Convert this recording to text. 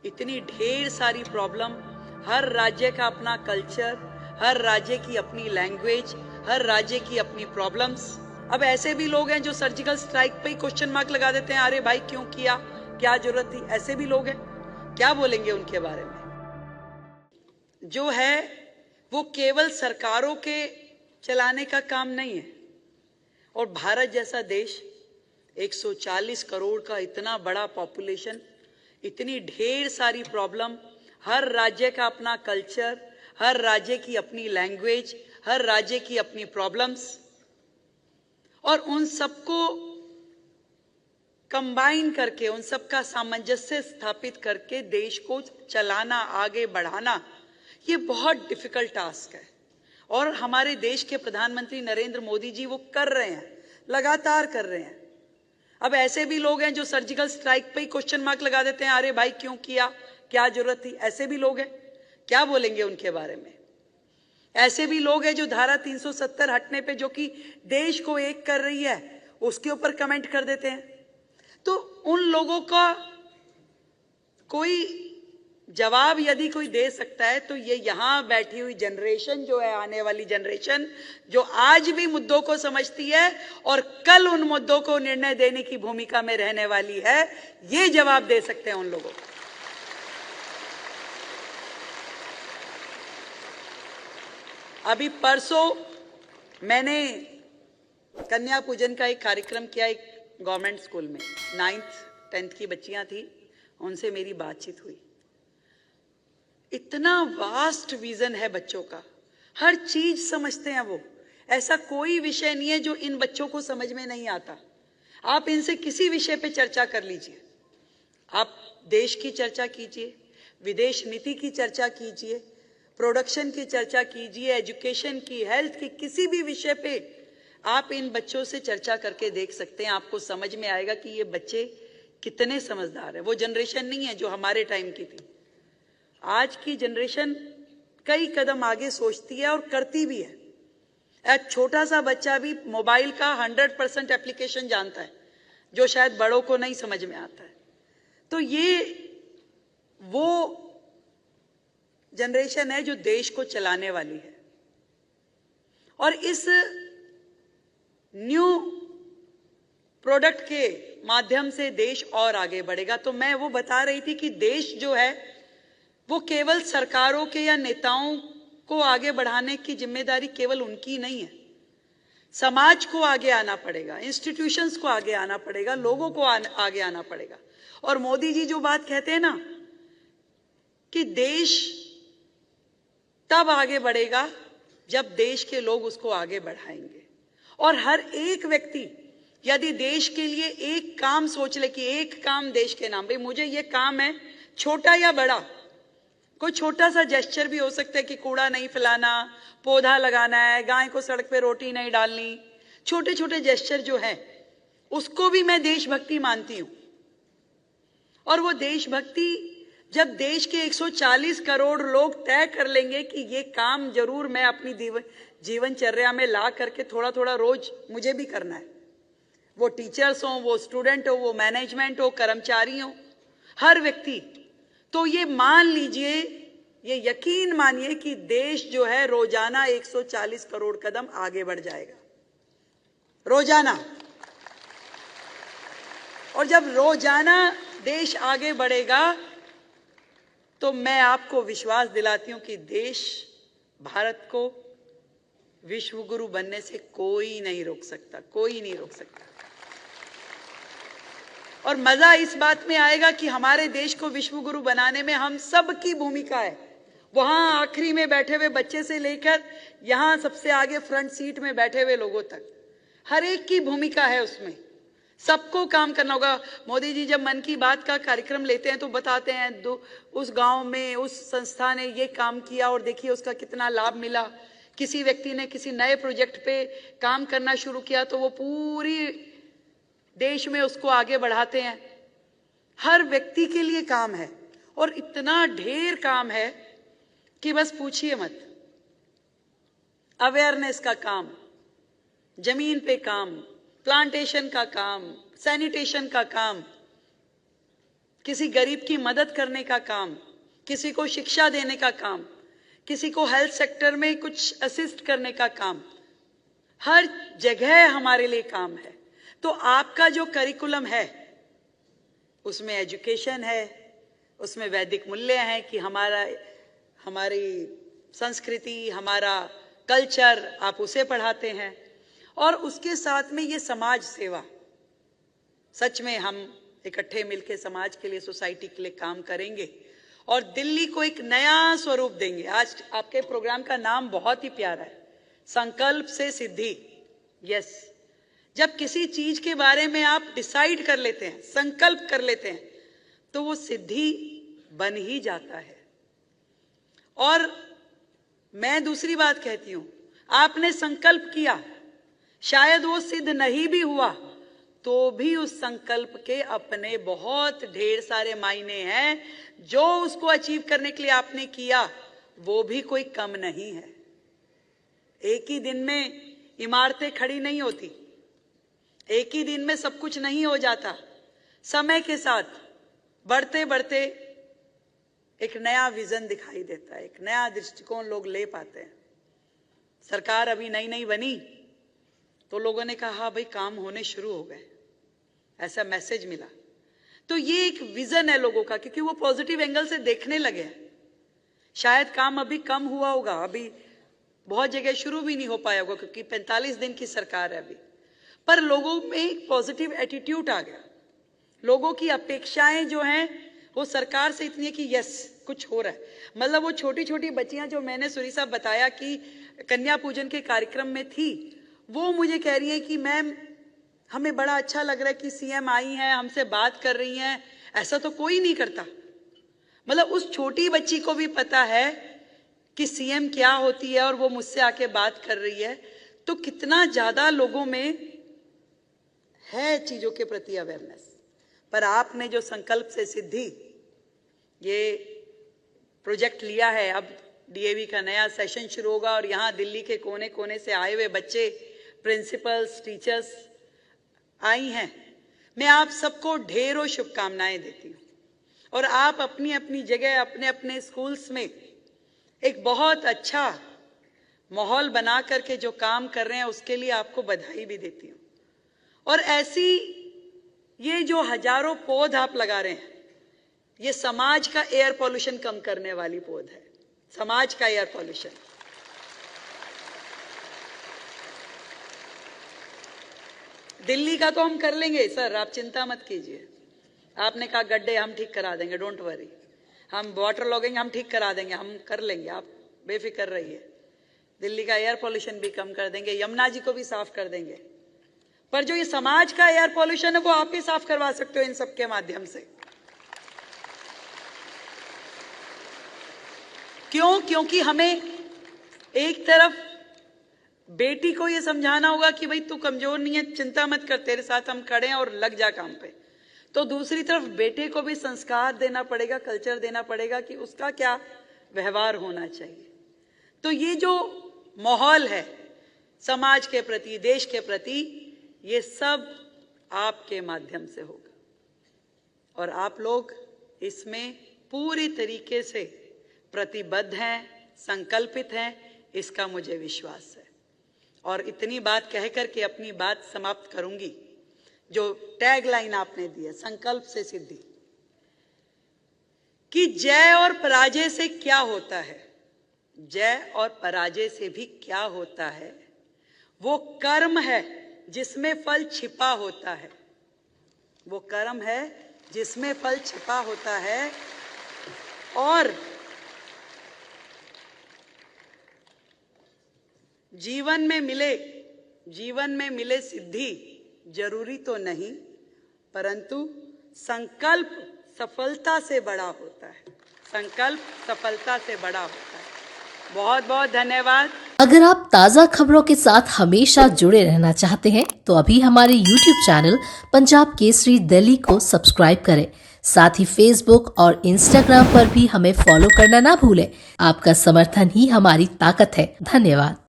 इतनी ढेर सारी प्रॉब्लम, हर राज्य का अपना कल्चर, हर राज्य की अपनी लैंग्वेज, हर राज्य की अपनी प्रॉब्लम्स। अब ऐसे भी लोग हैं जो सर्जिकल स्ट्राइक पे ही क्वेश्चन मार्क लगा देते हैं, अरे भाई क्यों किया, क्या जरूरत थी। ऐसे भी लोग हैं, क्या बोलेंगे उनके बारे में। जो है वो केवल सरकारों के चलाने का काम नहीं है। और भारत जैसा देश, 140 करोड़ का इतना बड़ा पॉपुलेशन, इतनी ढेर सारी प्रॉब्लम, हर राज्य का अपना कल्चर, हर राज्य की अपनी लैंग्वेज, हर राज्य की अपनी प्रॉब्लम्स, और उन सबको कंबाइन करके, उन सबका सामंजस्य स्थापित करके देश को चलाना, आगे बढ़ाना, ये बहुत डिफिकल्ट टास्क है। और हमारे देश के प्रधानमंत्री नरेंद्र मोदी जी वो कर रहे हैं, लगातार कर रहे हैं। अब ऐसे भी लोग हैं जो सर्जिकल स्ट्राइक पे ही क्वेश्चन मार्क लगा देते हैं, अरे भाई क्यों किया, क्या जरूरत थी। ऐसे भी लोग हैं, क्या बोलेंगे उनके बारे में। ऐसे भी लोग हैं जो धारा 370 हटने पे, जो कि देश को एक कर रही है, उसके ऊपर कमेंट कर देते हैं। तो उन लोगों का कोई जवाब यदि कोई दे सकता है तो ये यहां बैठी हुई जनरेशन जो है, आने वाली जनरेशन, जो आज भी मुद्दों को समझती है और कल उन मुद्दों को निर्णय देने की भूमिका में रहने वाली है, ये जवाब दे सकते हैं उन लोगों को। अभी परसों मैंने कन्या पूजन का एक कार्यक्रम किया एक गवर्नमेंट स्कूल में। 9th 10th की बच्चियां थी, उनसे मेरी बातचीत हुई। इतना वास्ट विजन है बच्चों का, हर चीज समझते हैं वो। ऐसा कोई विषय नहीं है जो इन बच्चों को समझ में नहीं आता। आप इनसे किसी विषय पे चर्चा कर लीजिए, आप देश की चर्चा कीजिए, विदेश नीति की चर्चा कीजिए, प्रोडक्शन की चर्चा कीजिए, एजुकेशन की, हेल्थ की, किसी भी विषय पे आप इन बच्चों से चर्चा करके देख सकते हैं। आपको समझ में आएगा कि ये बच्चे कितने समझदार हैं। वो जनरेशन नहीं है जो हमारे टाइम की थी। आज की जनरेशन कई कदम आगे सोचती है और करती भी है। एक छोटा सा बच्चा भी मोबाइल का 100% एप्लीकेशन जानता है, जो शायद बड़ों को नहीं समझ में आता है। तो ये वो जनरेशन है जो देश को चलाने वाली है, और इस न्यू प्रोडक्ट के माध्यम से देश और आगे बढ़ेगा। तो मैं वो बता रही थी कि देश जो है वो केवल सरकारों के या नेताओं को आगे बढ़ाने की जिम्मेदारी केवल उनकी नहीं है। समाज को आगे आना पड़ेगा, इंस्टीट्यूशंस को आगे आना पड़ेगा, लोगों को आगे आना पड़ेगा। और मोदी जी जो बात कहते हैं ना कि देश तब आगे बढ़ेगा जब देश के लोग उसको आगे बढ़ाएंगे। और हर एक व्यक्ति यदि देश के लिए एक काम सोच ले कि एक काम देश के नाम, भाई मुझे ये काम है, छोटा या बड़ा, कोई छोटा सा जेस्चर भी हो सकता है कि कूड़ा नहीं फैलाना, पौधा लगाना है, गाय को सड़क पे रोटी नहीं डालनी, छोटे छोटे जेस्चर जो है उसको भी मैं देशभक्ति मानती हूं। और वो देशभक्ति जब देश के 140 करोड़ लोग तय कर लेंगे कि ये काम जरूर मैं अपनी जीवनचर्या में ला करके थोड़ा थोड़ा रोज मुझे भी करना है, वो टीचर्स हो, वो स्टूडेंट हो, वो मैनेजमेंट हो, कर्मचारी हो, हर व्यक्ति, तो ये मान लीजिए, ये यकीन मानिए कि देश जो है रोजाना 140 करोड़ कदम आगे बढ़ जाएगा, रोजाना। और जब रोजाना देश आगे बढ़ेगा तो मैं आपको विश्वास दिलाती हूं कि देश, भारत को विश्व गुरु बनने से कोई नहीं रोक सकता, कोई नहीं रोक सकता। और मजा इस बात में आएगा कि हमारे देश को विश्व गुरु बनाने में हम सब की भूमिका है। वहां आखिरी में बैठे हुए बच्चे से लेकर यहां सबसे आगे फ्रंट सीट में बैठे हुए लोगों तक, हर एक की भूमिका है उसमें, सबको काम करना होगा। मोदी जी जब मन की बात का कार्यक्रम लेते हैं तो बताते हैं उस गांव में उस संस्था ने ये काम किया और देखिए उसका कितना लाभ मिला। किसी व्यक्ति ने किसी नए प्रोजेक्ट पे काम करना शुरू किया तो वो पूरी देश में उसको आगे बढ़ाते हैं। हर व्यक्ति के लिए काम है और इतना ढेर काम है कि बस पूछिए मत। अवेयरनेस का काम, जमीन पे काम, प्लांटेशन का काम, सैनिटेशन का काम, किसी गरीब की मदद करने का काम, किसी को शिक्षा देने का काम, किसी को हेल्थ सेक्टर में कुछ असिस्ट करने का काम, हर जगह हमारे लिए काम है। तो आपका जो करिकुलम है उसमें एजुकेशन है, उसमें वैदिक मूल्य हैं कि हमारी संस्कृति, हमारा कल्चर, आप उसे पढ़ाते हैं। और उसके साथ में ये समाज सेवा, सच में हम इकट्ठे मिलकर समाज के लिए, सोसाइटी के लिए काम करेंगे और दिल्ली को एक नया स्वरूप देंगे। आज आपके प्रोग्राम का नाम बहुत ही प्यारा है, संकल्प से सिद्धि। यस, जब किसी चीज के बारे में आप डिसाइड कर लेते हैं, संकल्प कर लेते हैं, तो वो सिद्धि बन ही जाता है। और मैं दूसरी बात कहती हूं, आपने संकल्प किया, शायद वो सिद्ध नहीं भी हुआ, तो भी उस संकल्प के अपने बहुत ढेर सारे मायने हैं। जो उसको अचीव करने के लिए आपने किया वो भी कोई कम नहीं है। एक ही दिन में इमारतें खड़ी नहीं होती, एक ही दिन में सब कुछ नहीं हो जाता। समय के साथ बढ़ते बढ़ते एक नया विजन दिखाई देता है, एक नया दृष्टिकोण लोग ले पाते हैं। सरकार अभी नई नई बनी तो लोगों ने कहा हाँ भाई काम होने शुरू हो गए, ऐसा मैसेज मिला। तो ये एक विजन है लोगों का, क्योंकि वो पॉजिटिव एंगल से देखने लगे हैं। शायद काम अभी कम हुआ होगा, अभी बहुत जगह शुरू भी नहीं हो पाया होगा क्योंकि 45 दिन की सरकार है अभी, पर लोगों में एक पॉजिटिव एटीट्यूड आ गया। लोगों की अपेक्षाएं जो हैं वो सरकार से इतनी है कि यस कुछ हो रहा है। मतलब वो छोटी छोटी बच्चियां जो मैंने सूरी साहब बताया कि कन्या पूजन के कार्यक्रम में थी, वो मुझे कह रही है कि मैम हमें बड़ा अच्छा लग रहा है कि सीएम आई हैं, हमसे बात कर रही हैं, ऐसा तो कोई नहीं करता। मतलब उस छोटी बच्ची को भी पता है कि सीएम क्या होती है और वो मुझसे आके बात कर रही है। तो कितना ज्यादा लोगों में है चीजों के प्रति अवेयरनेस। पर आपने जो संकल्प से सिद्धि ये प्रोजेक्ट लिया है, अब डीएवी का नया सेशन शुरू होगा और यहाँ दिल्ली के कोने कोने से आए हुए बच्चे, प्रिंसिपल्स, टीचर्स आई हैं। मैं आप सबको ढेरों शुभकामनाएं देती हूँ और आप अपनी अपनी जगह, अपने अपने स्कूल्स में एक बहुत अच्छा माहौल बना करके जो काम कर रहे हैं उसके लिए आपको बधाई भी देती हूँ। और ऐसी ये जो हजारों पौध आप लगा रहे हैं, ये समाज का एयर पॉल्यूशन कम करने वाली पौध है, समाज का एयर पॉल्यूशन। दिल्ली का तो हम कर लेंगे सर, आप चिंता मत कीजिए। आपने कहा गड्ढे हम ठीक करा देंगे, डोंट वरी। हम वाटर लॉगिंग हम ठीक करा देंगे, हम कर लेंगे, आप बेफिक्र रहिए। दिल्ली का एयर पॉल्यूशन भी कम कर देंगे, यमुना जी को भी साफ कर देंगे। पर जो ये समाज का एयर पॉल्यूशन है वो आप ही साफ करवा सकते हो इन सब के माध्यम से। क्यों? क्योंकि हमें एक तरफ बेटी को ये समझाना होगा कि भाई तू कमजोर नहीं है, चिंता मत कर, तेरे साथ हम खड़े हैं और लग जा काम पे। तो दूसरी तरफ बेटे को भी संस्कार देना पड़ेगा, कल्चर देना पड़ेगा कि उसका क्या व्यवहार होना चाहिए। तो ये जो माहौल है समाज के प्रति, देश के प्रति, ये सब आपके माध्यम से होगा और आप लोग इसमें पूरी तरीके से प्रतिबद्ध हैं, संकल्पित हैं, इसका मुझे विश्वास है। और इतनी बात कह करके अपनी बात समाप्त करूंगी। जो टैग लाइन आपने दी है, संकल्प से सिद्धि, कि जय और पराजय से क्या होता है, जय और पराजय से भी क्या होता है, वो कर्म है जिसमें फल छिपा होता है। वो कर्म है जिसमें फल छिपा होता है। और जीवन में मिले सिद्धि जरूरी तो नहीं, परंतु संकल्प सफलता से बड़ा होता है। संकल्प सफलता से बड़ा होता है। बहुत बहुत धन्यवाद। अगर आप ताज़ा खबरों के साथ हमेशा जुड़े रहना चाहते हैं तो अभी हमारे YouTube चैनल पंजाब केसरी दिल्ली को सब्सक्राइब करें। साथ ही Facebook और Instagram पर भी हमें फॉलो करना ना भूलें। आपका समर्थन ही हमारी ताकत है। धन्यवाद।